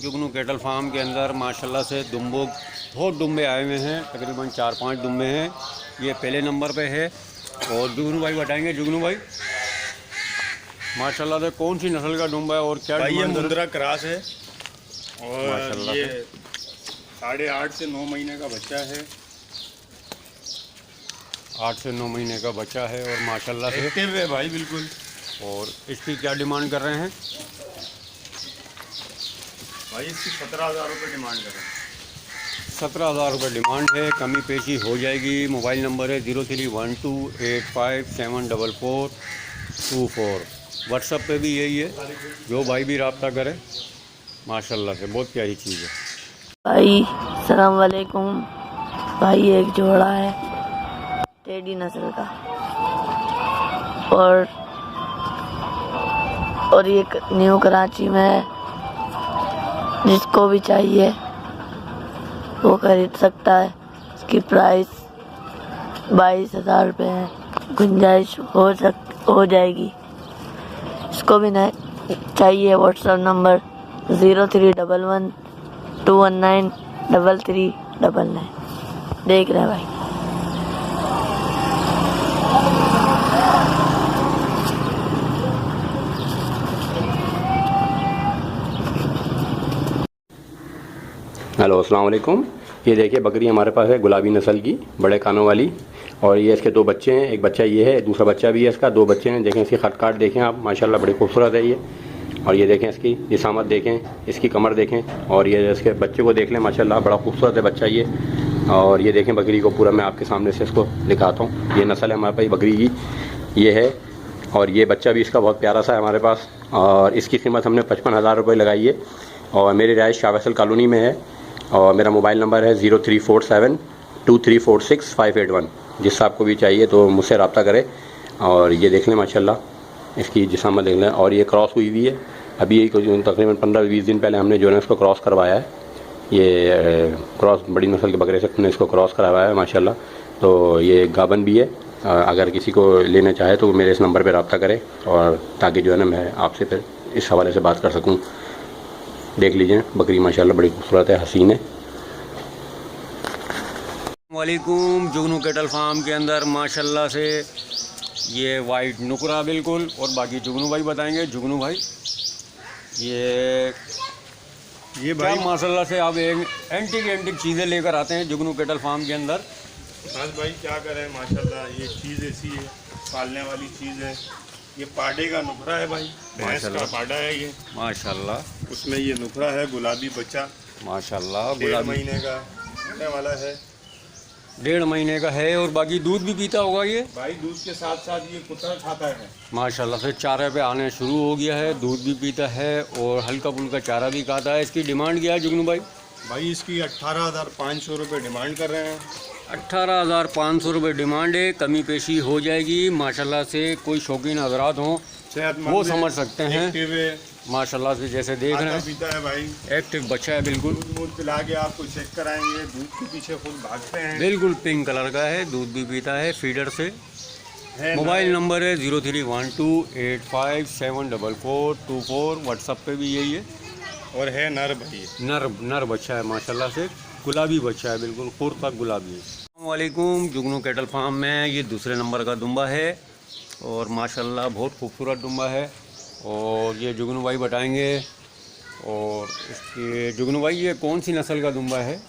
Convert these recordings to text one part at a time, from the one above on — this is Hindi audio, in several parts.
जुगनू कैटल फार्म के अंदर माशाल्लाह से दुम्बों बहुत दुम्बे आए हुए हैं, तकरीबन 4-5 दुम्बे हैं। ये पहले नंबर पे है। और जुगनू भाई बताएंगे, जुगनू भाई माशाल्लाह से कौन सी नस्ल का दुम्बा है और क्या भाई? ये डिमांड मुंद्रा क्रॉस है और माशाल्लाह ये से 8.5 से 9 महीने का बच्चा है। 8 से 9 महीने का बच्चा है और माशाल्लाह से एक्टिव है भाई बिल्कुल। और इसकी क्या डिमांड कर रहे हैं? भाई इसकी 17,000 रुपये डिमांड कर रहे हैं। 17,000 रुपये डिमांड है, कमी पेशी हो जाएगी। मोबाइल नंबर है 031285744424। व्हाट्सअप पे भी यही है, जो भाई भी रब्ता करे। माशाल्लाह से बहुत प्यारी चीज़ है भाई। सलाम वालेकुम भाई। एक जोड़ा है टेडी नस्ल का और ये न्यू कराची में है। जिसको भी चाहिए वो खरीद सकता है। इसकी प्राइस 22,000 रुपये है, गुंजाइश हो जाएगी। इसको भी चाहिए व्हाट्सएप नंबर 0311219339। देख रहे हैं भाई। हेलो, अस्सलाम वालेकुम। ये देखिए बकरी हमारे पास है गुलाबी नस्ल की, बड़े कानों वाली। और ये इसके 2 बच्चे हैं, एक बच्चा ये है, दूसरा बच्चा भी है इसका। 2 बच्चे हैं। देखें इसकी खट काट देखें आप, माशाल्लाह बड़ी खूबसूरत है ये। और ये देखें इसकी जिसामत देखें, इसकी कमर देखें। और ये इसके बच्चे को देख लें, माशाल्लाह बड़ा खूबसूरत है बच्चा ये। और ये देखें बकरी को पूरा मैं आपके सामने से इसको दिखाता हूँ। ये नस्ल है हमारे पास बकरी की, ये है। और ये बच्चा भी इसका बहुत प्यारा सा है हमारे पास। और इसकी कीमत हमने 55,000 रुपये लगाई है। और मेरी रिहाइश शाह फैसल कॉलोनी में है। और मेरा मोबाइल नंबर है 03472346 581। जिस आपको भी चाहिए तो मुझसे रब्ता करें। और ये देख लें माशाल्लाह इसकी जिसामत देख लें। और ये क्रॉस हुई हुई है, अभी तकरीबन 15-20 दिन पहले हमने जो है इसको क्रॉस करवाया है। ये क्रॉस बड़ी नस्ल के बकरे से हमने इसको क्रॉस करवाया है माशाल्लाह। तो ये गाबन भी है। अगर किसी को लेना चाहे तो मेरे इस नंबर पर रब्ता करें, और ताकि जो है ना मैं आपसे फिर इस हवाले से बात कर सकूँ। देख लीजिए बकरी माशाल्लाह बड़ी खूबसूरत है, हसीन है। वालेकुम। जुगनू कैटल फार्म के अंदर माशाल्लाह से ये वाइट नुकरा बिल्कुल। और बाकी जुगनू भाई बताएंगे। जुगनू भाई ये भाई माशाल्लाह से आप एक एंटीक चीज़ें लेकर आते हैं जुगनू कैटल फार्म के अंदर। बस भाई क्या करें, माशाल्लाह ये चीज़ ऐसी है, पालने वाली चीज़ है। ये पाडे का नुकरा है भाई, भैंस का पाडा है ये माशाल्लाह। उसमें ये नुकरा है, गुलाबी बच्चा माशाल्लाह 1.5 महीने का होने वाला है। 1.5 महीने का है। और बाकी दूध भी पीता होगा ये भाई दूध के साथ साथ ये कुत्ता खाता है माशाल्लाह से। चारे पे आने शुरू हो गया है, दूध भी पीता है और हल्का फुल्का चारा भी खाता है। इसकी डिमांड क्या है जुगनू भाई? भाई इसकी 18,500 रुपये डिमांड कर रहे हैं। 18,500 रुपये डिमांड है, कमी पेशी हो जाएगी। माशाल्लाह से कोई शौकीन हजरात हों वो समझ सकते हैं। माशाल्लाह से जैसे देख रहे हैं पीता है भाई, एक्टिव बच्चा है बिल्कुल। दूध पिला के आपको चेक कराएंगे, दूध के पीछे खुद भागते हैं। बिल्कुल पिंक कलर का है, दूध भी पीता है फीडर से। मोबाइल नंबर है 031285744424। व्हाट्सअप पे भी यही है। और है नर भाई, नर बच्चा है माशाल्लाह से, गुलाबी बच्चा है बिल्कुल, खुर तक गुलाबी है। वालेकुम। जुगनू कैटल फार्म में ये दूसरे नंबर का दुम्बा है और माशाल्लाह बहुत खूबसूरत दुम्बा है। और ये जुगनू भाई बताएंगे। और इसके जुगनू भाई ये कौन सी नस्ल का दुम्बा है?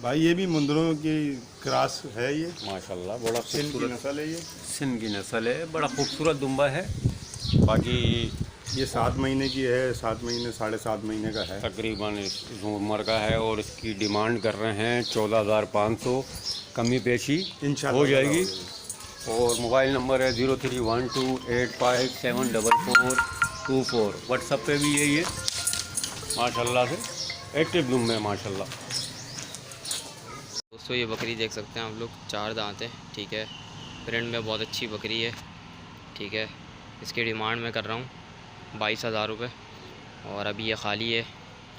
भाई ये भी मुंदरों की क्रॉस है ये माशाल्लाह बड़ा सिंध की नस्ल है। ये सिंध की नस्ल है, बड़ा खूबसूरत दुम्बा है। बाकी ये 7 महीने की है, 7 महीने 7.5 महीने का है तकरीबन इस उम्र का है। और इसकी डिमांड कर रहे हैं 14,500, कमी पेशी हो जाएगी। और मोबाइल नंबर है 031285744424। व्हाट्सएप पे भी यही है। माशाल्लाह से एक्टिव दुम्बे माशाल्लाह। दोस्तों ये बकरी देख सकते हैं आप लोग, 4 दांत है, ठीक है। प्रिंट में बहुत अच्छी बकरी है, ठीक है। इसकी डिमांड मैं कर रहा हूँ 22,000 रुपये। और अभी ये खाली है,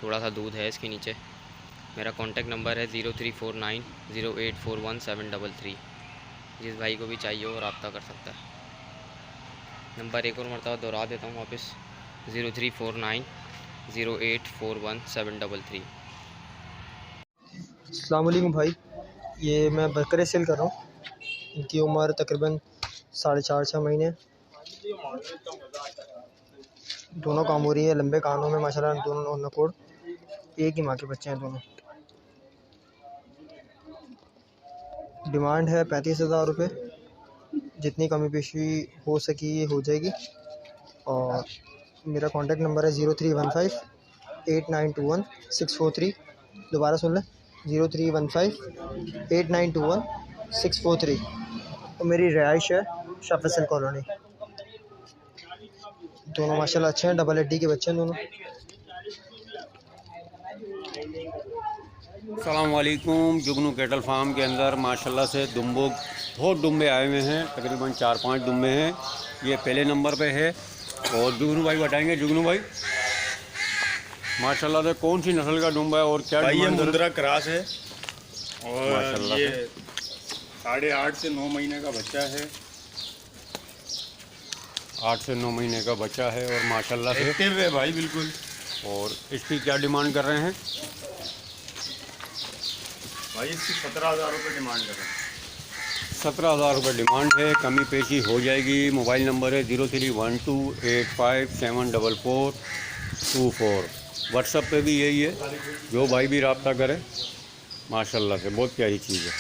थोड़ा सा दूध है इसके नीचे। मेरा कॉन्टेक्ट नंबर है 0349084173। जिस भाई को भी चाहिए वो रब्ता कर सकता है। नंबर एक और मरतबा दोहरा देता हूँ वापस, 0349 0841733। अस्सलाम वालेकुम भाई, ये मैं बकरे सेल कर रहा हूँ। इनकी उम्र तकरीबन 4.5 महीने। दोनों काम हो रही है, लंबे कानों में माशाल्लाह, दोनों नकोड़, एक ही माँ के बच्चे हैं दोनों। डिमांड है 35,000 रुपये। जितनी कमी पेशी हो सकी हो जाएगी। और मेरा कॉन्टेक्ट नंबर है 0315 8921 643। दोबारा सुन लें, 0315 8921 643। और मेरी रिहाइश है शाह फैसल कॉलोनी। दोनों माशाल्लाह अच्छे हैं, डबल हड्डी के बच्चे हैं दोनों। अस्सलाम वालेकुम। जुगनू कैटल फार्म के अंदर माशाल्लाह से बहुत दुम्बे आए हुए हैं, तकरीबन 4-5 दुम्बे हैं। ये पहले नंबर पे है। और जुगनू भाई बताएंगे, जुगनू भाई माशाल्लाह से कौन सी नस्ल का दुम्बा है और क्या भाई? ये डिमांड है? मुंद्रा क्रॉस है और माशाल्लाह ये 8.5 से 9 महीने का बच्चा है। 8 से 9 महीने का बच्चा है और माशाल्लाह से एक्टिव है भाई बिल्कुल। और इसकी क्या डिमांड कर रहे हैं? भाई इसकी 17,000 रुपये डिमांड कर रहे हैं। 17,000 रुपये डिमांड है, कमी पेशी हो जाएगी। मोबाइल नंबर है 031285744424। व्हाट्सअप पे भी यही है, जो भाई भी रब्ता करे। माशाल्लाह से बहुत प्यारी चीज़ है।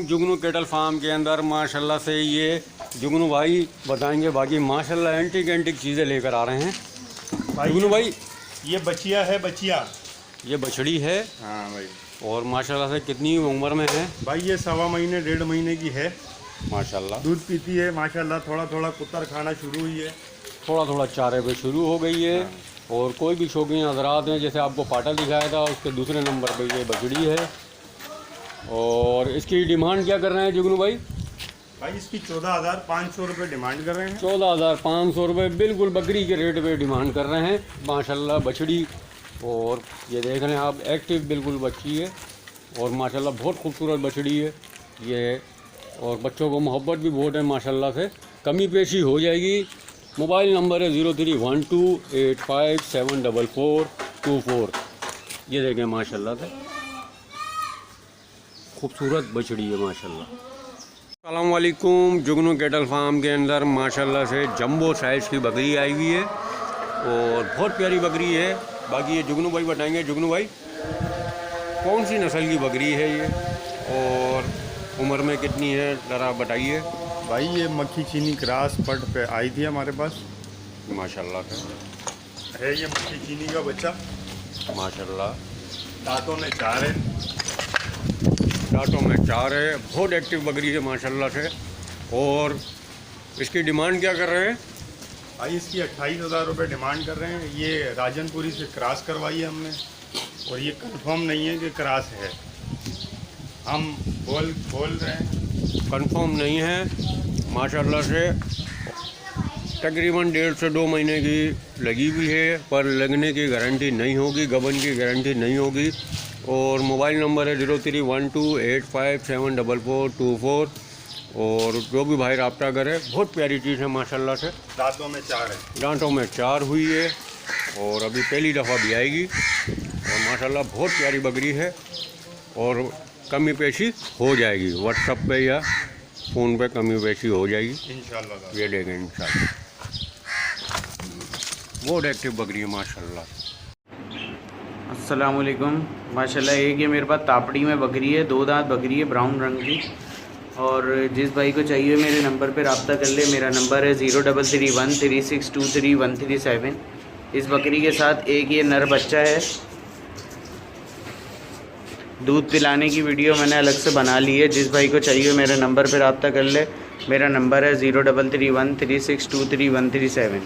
जुगनू कैटल फार्म के अंदर माशाल्लाह से ये जुगनू भाई बताएंगे बाकी। माशाल्लाह एंटिक चीज़ें लेकर आ रहे हैं जुगनू भाई। ये बचिया है, बचिया ये बछड़ी है। हाँ भाई। और माशाल्लाह से कितनी उम्र में है? भाई ये 1.25 महीने 1.5 महीने की है। माशाल्लाह दूध पीती है माशाल्लाह, थोड़ा थोड़ा कुतर खाना शुरू हुई है। थोड़ा चारे पे शुरू हो गई है। और कोई भी शौकीन हजरात हैं, जैसे आपको पाटा दिखाया था, उसके दूसरे नंबर पे ये बछड़ी है। और इसकी डिमांड क्या कर रहे हैं जुगनू भाई? भाई इसकी 14,500 रुपये डिमांड कर रहे हैं। 14,500 रुपये बिल्कुल बकरी के रेट पे डिमांड कर रहे हैं। माशाल्लाह बछड़ी, और ये देख रहे हैं आप, एक्टिव बिल्कुल बच्ची है। और माशाल्लाह बहुत खूबसूरत बछड़ी है ये। और बच्चों को मोहब्बत भी बहुत है माशाल्लाह से। कमी पेशी हो जाएगी। मोबाइल नंबर है 031285744424। ये देखें माशाल्लाह से खूबसूरत बछड़ी है माशाल्लाह। अस्सलाम वालेकुम। जुगनू कैटल फार्म के अंदर माशाल्लाह से जंबो साइज़ की बकरी आई हुई है और बहुत प्यारी बकरी है। बाकी ये जुगनू भाई बताएंगे, जुगनू भाई कौन सी नस्ल की बकरी है ये और उम्र में कितनी है, ज़रा बताइए। भाई ये मक्खी चीनी क्रॉस पट पे आई थी हमारे पास। माशाल्लाह से है ये मक्खी चीनी का बच्चा। माशाल्लाह दांतों में 4 है। दांतों में 4 है। बहुत एक्टिव बकरी है माशाल्लाह से। और इसकी डिमांड क्या कर रहे हैं? भाई इसकी 28,000 रुपये डिमांड कर रहे हैं। ये राजनपुरी से क्रॉस करवाई है हमने और ये कंफर्म नहीं है कि क्रॉस है। हम बोल रहे हैं कंफर्म नहीं है माशाल्लाह से। तकरीबन 1.5 से 2 महीने की लगी हुई है, पर लगने की गारंटी नहीं होगी, गबन की गारंटी नहीं होगी। और मोबाइल नंबर है 031285744424। और जो भी भाई रब्ता करे, बहुत प्यारी चीज़ है माशाल्लाह से। दांतों में 4 है। दांतों में 4 हुई है और अभी पहली दफ़ा भी आएगी। और माशाल्लाह बहुत प्यारी बकरी है और कमी पेशी हो जाएगी। व्हाट्सएप पे या फ़ोन पे कमी पेशी हो जाएगी इंशाल्लाह। ये देखें इंशाल्लाह। बहुत एक्टिव बकरी है माशाल्लाह। अस्सलाम वालेकुम। माशाल्लाह एक ये मेरे पास तापड़ी में बकरी है, 2 दांत बकरी है, ब्राउन रंग की। और जिस भाई को चाहिए मेरे नंबर पे रब्ता कर ले। मेरा नंबर है 03313623 इस बकरी के साथ एक ये नर बच्चा है। दूध पिलाने की वीडियो मैंने अलग से बना ली है। जिस भाई को चाहिए मेरे नंबर पे रब्ता कर ले। मेरा नंबर है 03313623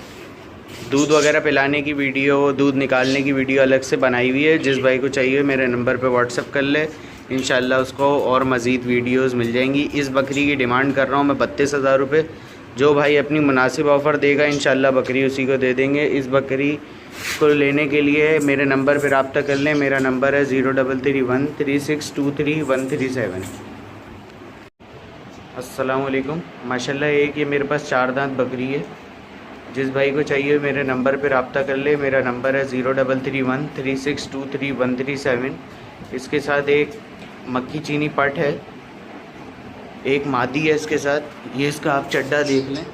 दूध वगैरह पिलाने की वीडियो, दूध निकालने की वीडियो अलग से बनाई हुई है। जिस भाई को चाहिए मेरे नंबर पे व्हाट्सअप कर ले, इंशाल्लाह उसको और मज़ीद वीडियोस मिल जाएंगी। इस बकरी की डिमांड कर रहा हूँ मैं 32,000 रुपये। जो भाई अपनी मुनासिब ऑफ़र देगा इंशाल्लाह बकरी उसी को दे देंगे। इस बकरी को लेने के लिए मेरे नंबर पर रब्ता कर लें। मेरा नंबर है 03313623 अस्सलाम वालेकुम। माशाल्लाह एक ये मेरे पास 4 दांत बकरी है जिस भाई को चाहिए मेरे नंबर पर रब्ता कर ले। मेरा नंबर है 033136231337। इसके साथ एक मक्की चीनी पट है, एक मादी है इसके साथ। ये इसका आप चड्डा देख लें।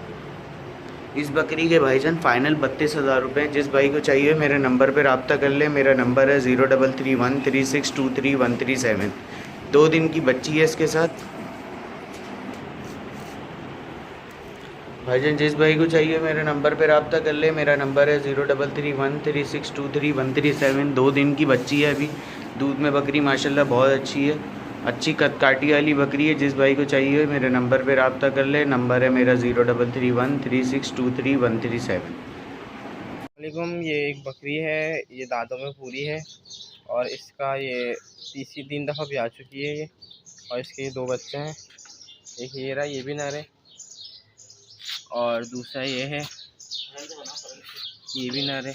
इस बकरी के भाईजान फ़ाइनल 32,000 रुपये। जिस भाई को चाहिए मेरे नंबर पर रब्ता कर ले। मेरा नंबर है 033136231337। 2 दिन की बच्ची है इसके साथ। भाईजान जिस भाई को चाहिए मेरे नंबर पर रब्ता कर ले। मेरा नंबर है 033136231337। 2 दिन की बच्ची है अभी। दूध में बकरी माशाल्लाह बहुत अच्छी है, अच्छी कदकाठी वाली बकरी है। जिस भाई को चाहिए मेरे नंबर पे रब्ता कर ले। नंबर है मेरा 033136231337। वालेकुम, ये एक बकरी है, ये दांतों में पूरी है और इसका ये 3 दफ़ा भी आ चुकी है ये। और इसके 2 बच्चे हैं, एक ये रहा, ये भी नर है, और दूसरा ये है, ये भी नर है।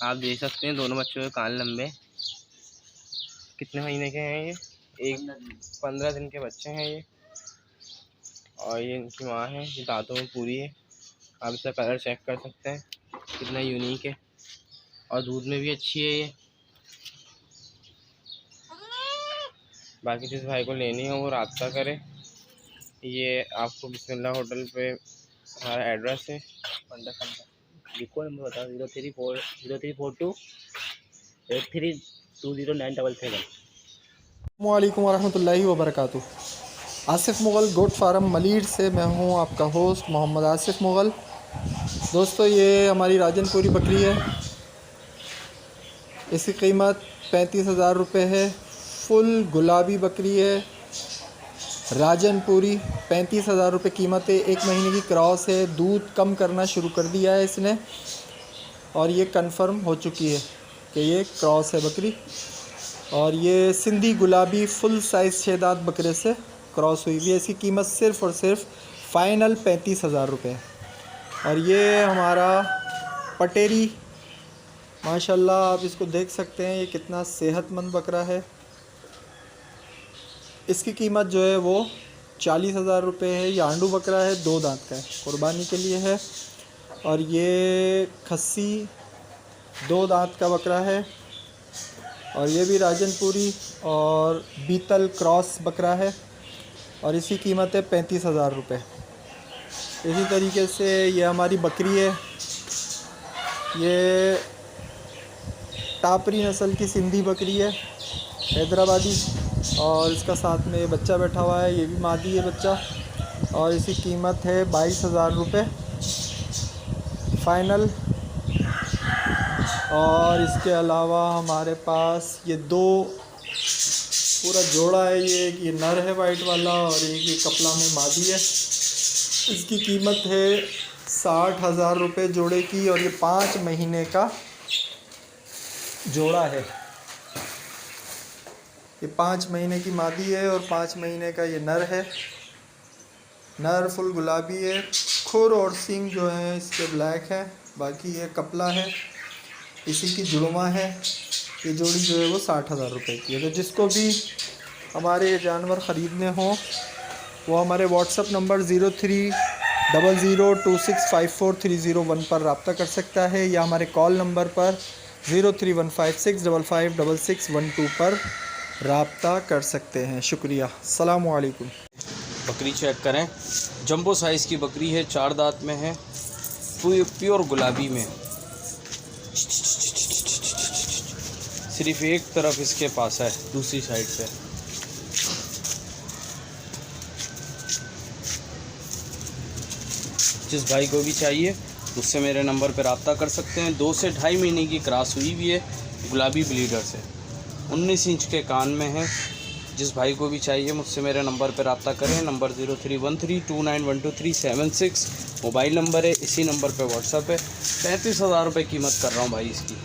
आप देख सकते हैं दोनों बच्चों के कान लंबे। कितने महीने के हैं ये? 15 दिन के बच्चे हैं ये। और ये इनकी माँ है, ये दांतों में पूरी है। आप इसका कलर चेक कर सकते हैं, कितना यूनिक है, और दूध में भी अच्छी है ये। बाकी जिस भाई को लेनी हो वो रब्ता करे। ये आपको बिस्मिल्लाह होटल पे हमारा एड्रेस है। लिखो नंबर बताओ, 034283209777। अस्सलामुअलैकुम वरहमतुल्लाहि वबरकातुह। आसिफ मुग़ल गोट फार्म मलीर से मैं हूं आपका होस्ट मोहम्मद आसिफ मुग़ल। दोस्तों, ये हमारी राजनपुरी बकरी है। इसकी कीमत 35,000 रुपये है। फुल गुलाबी बकरी है, राजनपुरी। 35,000 रुपये कीमत है। 1 महीने की क्रॉस है। दूध कम करना शुरू कर दिया है इसने, और ये कंफर्म हो चुकी है कि ये क्रॉस है बकरी। और ये सिंधी गुलाबी फुल साइज़ 6 दांत बकरे से क्रॉस हुई हुई है। इसकी कीमत सिर्फ़ और सिर्फ फ़ाइनल 35,000 रुपये है। और ये हमारा पटेरी माशाल्लाह, आप इसको देख सकते हैं, ये कितना सेहतमंद बकरा है। इसकी कीमत जो है वो 40,000 रुपये है। ये आंडू बकरा है, 2 दांत का है, कुर्बानी के लिए है। और ये खस्सी 2 दांत का बकरा है, और ये भी राजनपुरी और बीतल क्रॉस बकरा है, और इसकी कीमत है 35,000 रुपये। इसी तरीके से ये हमारी बकरी है, ये टापरी नस्ल की सिंधी बकरी है, हैदराबादी, और इसका साथ में बच्चा बैठा हुआ है, ये भी मादी है बच्चा, और इसकी कीमत है 22,000 रुपये फ़ाइनल। और इसके अलावा हमारे पास ये 2 पूरा जोड़ा है। ये नर है वाइट वाला, और एक ये कपला में मादी है। इसकी कीमत है 60,000 रुपये जोड़े की, और ये 5 महीने का जोड़ा है। ये 5 महीने की मादी है और 5 महीने का ये नर है। नर फुल गुलाबी है, खुर और सींग जो है इसके ब्लैक है। बाकी ये कपला है, इसी की जुड़वा है। ये जोड़ी जो है वो 60,000 रुपये की है। तो जिसको भी हमारे ये जानवर ख़रीदने हों वो हमारे व्हाट्सअप नंबर 0300265430 पर रब्ता कर सकता है, या हमारे कॉल नंबर पर 031556556612 पर रब्ता कर सकते हैं। शुक्रिया। अस्सलामु अलैकुम। बकरी चेक करें, जंबो साइज़ की बकरी है, 4 दांत में है, प्योर गुलाबी में। सिर्फ एक तरफ इसके पास है, दूसरी साइड पे जिस भाई को भी चाहिए उससे मेरे नंबर पर रब्ता कर सकते हैं। 2 से 2.5 महीने की क्रॉस हुई हुई है, गुलाबी ब्लीडर से, 19 इंच के कान में है। जिस भाई को भी चाहिए मुझसे मेरे नंबर पर रब्ता करें। नंबर 0313291236 मोबाइल नंबर है, इसी नंबर पे व्हाट्सअप है। 35,000 रुपये कीमत कर रहा हूँ भाई इसकी,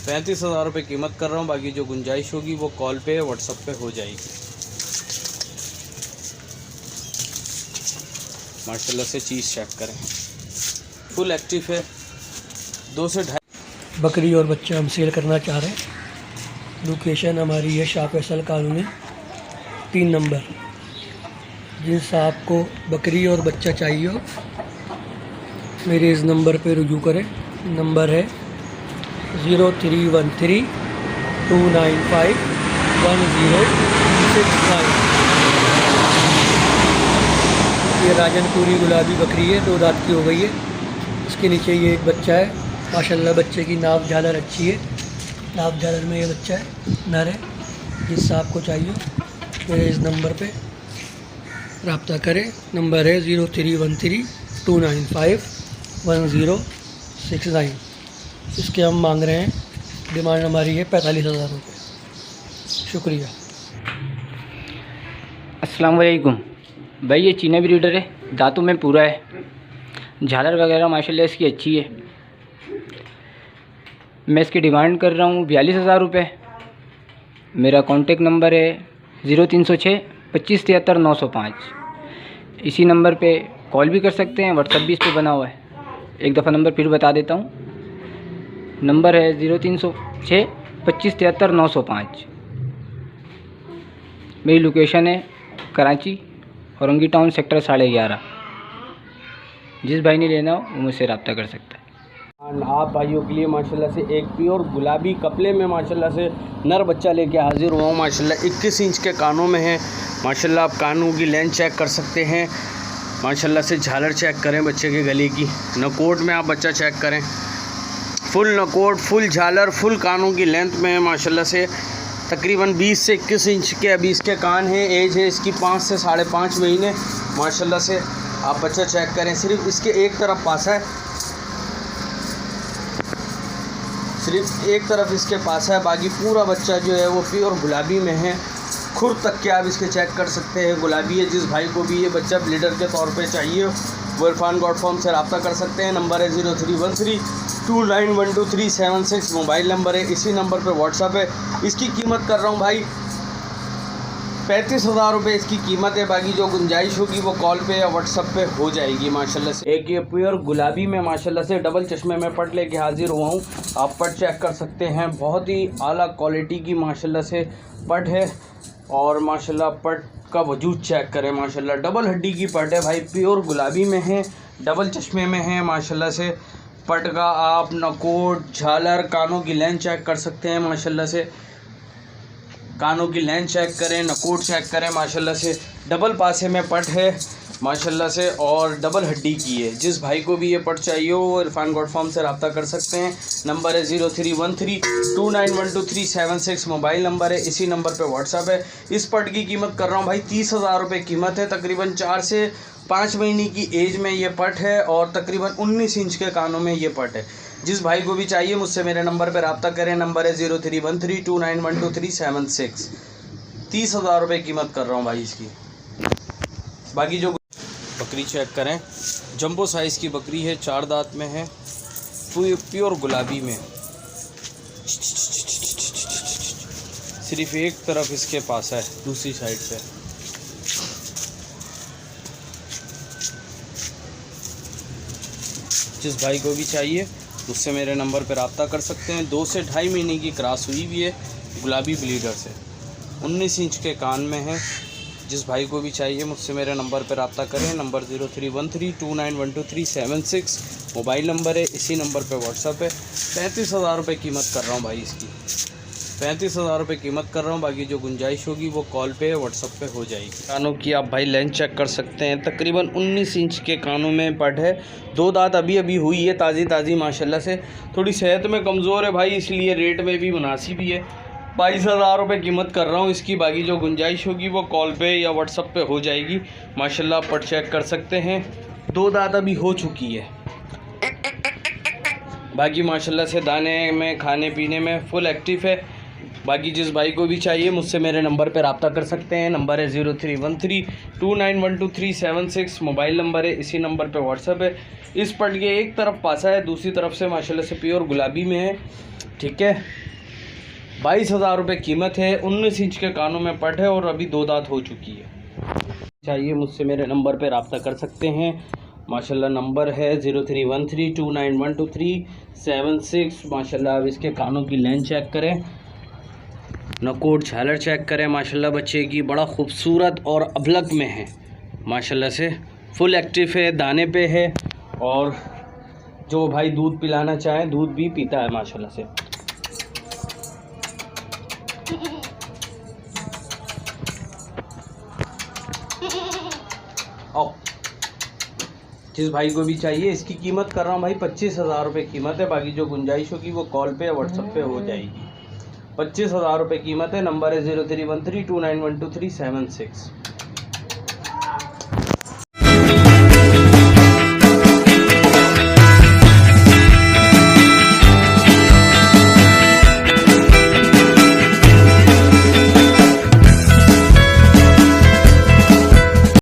35,000 रुपये कीमत कर रहा हूँ। बाकी जो गुंजाइश होगी वो कॉल पे व्हाट्सअप पे हो जाएगी। माशाल्लाह से चीज़ चेक करें, फुल एक्टिव है। 2 से 2.5 बकरी और बच्चा हम सेल करना चाह रहे हैं। लोकेशन हमारी है शाह फैसल कॉलोनी 3 नंबर। जिन साहब को बकरी और बच्चा चाहिए हो मेरे इस नंबर पे रुजू करें। नंबर है 0313-295-1069। ये राजनपुरी गुलाबी बकरी है, 2 दांत की हो गई है। इसके नीचे ये एक बच्चा है, माशाल्लाह बच्चे की नाप झालर अच्छी है। नाप झालर में ये बच्चा है, नर है। जिससे आपको चाहिए मेरे इस नंबर पे रब्ता करें। नंबर है 0313-295-1069। इसके हम मांग रहे हैं, डिमांड हमारी है 45,000 रुपये। शुक्रिया। अस्सलाम वालेकुम भाई, ये चीना ब्रीडर है, दांतों में पूरा है, झालर वगैरह माशाल्लाह इसकी अच्छी है। मैं इसकी डिमांड कर रहा हूँ 42,000 रुपये। मेरा कॉन्टेक्ट नंबर है 0306-2573-905। इसी नंबर पे कॉल भी कर सकते हैं, व्हाट्सएप भी इस पर बना हुआ है। एक दफ़ा नंबर फिर बता देता हूँ, नंबर है 0306-2573-905। मेरी लोकेशन है कराची, औरंगी टाउन, सेक्टर 11.5। जिस भाई ने लेना हो वो मुझसे रब्ता कर सकता है। आप भाइयों के लिए माशाल्लाह से एक प्योर गुलाबी कपले में माशाल्लाह से नर बच्चा लेके हाजिर हुआ हूँ। माशाल्लाह 21 इंच के कानों में है। माशाल्लाह आप कानों की लेंथ चेक कर सकते हैं। माशाल्लाह से झालर चेक करें बच्चे के गले की, नकोट में आप बच्चा चेक करें, फुल नकोट, फुल झालर, फुल कानों की लेंथ में है। माशाल्लाह से तकरीबन 20 से 21 इंच के अभी इसके कान हैं। एज है इसकी 5 से 5.5 महीने। माशाल्लाह से आप बच्चा चेक करें, सिर्फ इसके एक तरफ पासा है, सिर्फ एक तरफ इसके पास है, बाकी पूरा बच्चा जो है वो प्योर गुलाबी में है। खुर तक के आप इसके चेक कर सकते हैं, गुलाबी है। जिस भाई को भी ये बच्चा ब्लीडर के तौर पे चाहिए वो इरफान गॉड फार्म से रब्ता कर सकते हैं। नंबर है 0313-2912376। मोबाइल नंबर है, इसी नंबर पे व्हाट्सअप है। इसकी कीमत कर रहा हूँ भाई 35,000 रुपये इसकी कीमत है। बाकी जो गुंजाइश होगी वो कॉल पे या व्हाट्सअप पे हो जाएगी। माशाल्लाह से एक ये प्योर गुलाबी में माशाल्लाह से डबल चश्मे में पट लेके हाजिर हुआ हूँ। आप पट चेक कर सकते हैं, बहुत ही आला क्वालिटी की माशाल्लाह से पट है। और माशाल्लाह पट का वजूद चेक करें, माशाल्लाह डबल हड्डी की पट है भाई, प्योर गुलाबी में है, डबल चश्मे में है। माशाल्लाह से पट का आप नकोट, झालर, कानों की लेंथ चेक कर सकते हैं। माशाल्लाह से कानों की लेंथ चेक करें, नकोट चेक करें। माशाल्लाह से डबल पासे में पट है माशाल्लाह से, और डबल हड्डी की है। जिस भाई को भी ये पट चाहिए वो इरफान गॉड फार्म से रब्ता कर सकते हैं। नंबर है 0313-2912376। मोबाइल नंबर है, इसी नंबर पे व्हाट्सअप है। इस पट की कीमत कर रहा हूँ भाई 30,000 रुपये कीमत है। तकरीबन 4 से 5 महीने की एज में ये पट है और तकरीबन 19 इंच के कानों में ये पट है। जिस भाई को भी चाहिए मुझसे मेरे नंबर पर रब्ता करें। नंबर है 0313-2912376। 30,000 रुपये कीमत कर रहा हूँ भाई इसकी। बाकी जो बकरी चेक करें, जंबो साइज़ की बकरी है, 4 दांत में है, प्योर गुलाबी में। सिर्फ एक तरफ इसके पास है, दूसरी साइड पे जिस भाई को भी चाहिए उससे मेरे नंबर पर रब्ता कर सकते हैं। 2 से 2.5 महीने की क्रॉस हुई भी है गुलाबी ब्लीडर से, 19 इंच के कान में है। जिस भाई को भी चाहिए मुझसे मेरे नंबर पर रब्ता करें। नंबर 0313-2912376। मोबाइल नंबर है, इसी नंबर पे व्हाट्सअप है। 35,000 रुपये कीमत कर रहा हूँ भाई इसकी, 35,000 रुपये कीमत कर रहा हूँ। बाकी जो गुंजाइश होगी वो कॉल पे व्हाट्सअप पे हो जाएगी। कानों की आप भाई लेंथ चेक कर सकते हैं, तकरीबन 19 इंच के कानों में पट है। 2 दांत अभी अभी हुई है, ताज़ी माशाल्लाह से। थोड़ी सेहत में कमज़ोर है भाई, इसलिए रेट में भी मुनासिब ही है। 22,000 रुपये कीमत कर रहा हूँ इसकी। बाकी जो गुंजाइश होगी वो कॉल पे या व्हाट्सअप पे हो जाएगी। माशाल्लाह पट चेक कर सकते हैं, 2 दांत अभी हो चुकी है। बाकी माशाल्लाह से दाने में, खाने पीने में फुल एक्टिव है। बाकी जिस भाई को भी चाहिए मुझसे मेरे नंबर पर रब्ता कर सकते हैं। नंबर है 0313-2912376। मोबाइल नंबर है, इसी नंबर पे व्हाट्सअप है। इस पट के एक तरफ पासा है, दूसरी तरफ से माशाल्लाह से प्योर गुलाबी में है। ठीक है, 22,000 रुपये कीमत है। 19 इंच के कानों में पट है और अभी 2 दांत हो चुकी है। चाहिए मुझसे मेरे नंबर पे रब्ता कर सकते हैं। माशाल्लाह नंबर है 0313-2912376। माशाल्लाह अब इसके कानों की लेंथ चेक करें, नकोट झालर चेक करें। माशाल्लाह बच्चे की बड़ा खूबसूरत और अबलग में है। माशाल्लाह से फुल एक्टिव है, दाने पे है और जो भाई दूध पिलाना चाहे दूध भी पीता है माशाल्लाह से। आओ, जिस भाई को भी चाहिए, इसकी कीमत कर रहा हूँ भाई 25,000 रुपये कीमत है। बाकी जो गुंजाइश होगी वो कॉल पे या व्हाट्सएप पे हो जाएगी। 25,000 रुपये कीमत है। नंबर है 0313291237 6।